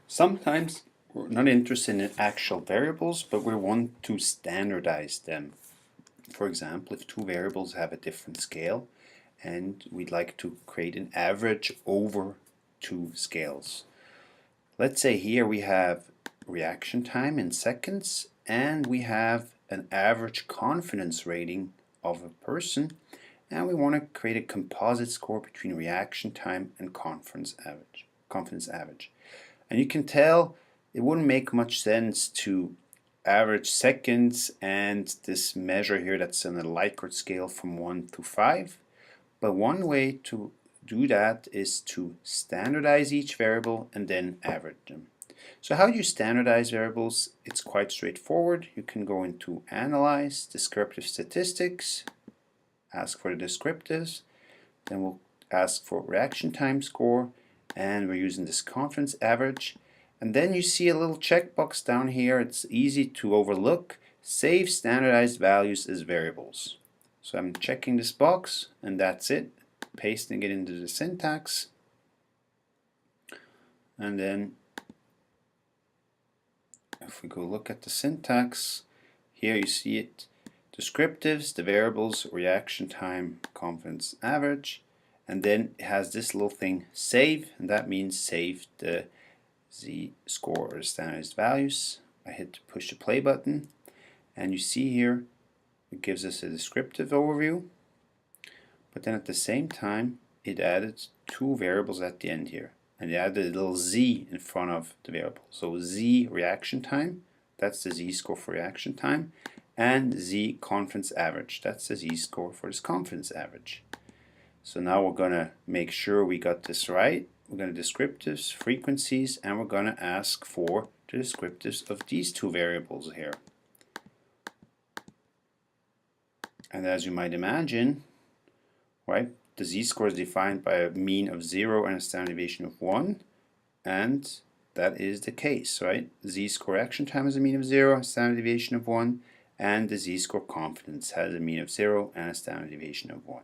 Sometimes we're not interested in actual variables, but we want to standardize them. For example, if two variables have a different scale and we'd like to create an average over two scales. Let's say here we have reaction time in seconds and we have an average confidence rating of a person, and we want to create a composite score between reaction time and confidence average. And you can tell it wouldn't make much sense to average seconds and this measure here that's on a Likert scale from 1 to 5. But one way to do that is to standardize each variable and then average them. So how do you standardize variables? It's quite straightforward. You can go into Analyze, Descriptive Statistics, ask for the descriptives, then we'll ask for reaction time score, and we're using this confidence average. And then you see a little checkbox down here. It's easy to overlook. Save standardized values as variables. So I'm checking this box, and that's it. Pasting it into the syntax. And then if we go look at the syntax, here you see it. Descriptives, the variables, reaction time, confidence average. And then it has this little thing, save, and that means save the z-score or standardized values. I hit the push the play button, and you see here it gives us a descriptive overview, but then at the same time it added two variables at the end here, and it added a little z in front of the variable. So z reaction time, that's the z-score for reaction time, and z confidence average, that's the z-score for this confidence average. So now we're going to make sure we got this right. We're going to descriptives, frequencies, and we're going to ask for the descriptives of these two variables here. And as you might imagine, right, the z-score is defined by a mean of 0 and a standard deviation of 1, and that is the case, right? The z-score action time has a mean of 0, a standard deviation of 1, and the z-score confidence has a mean of 0 and a standard deviation of 1.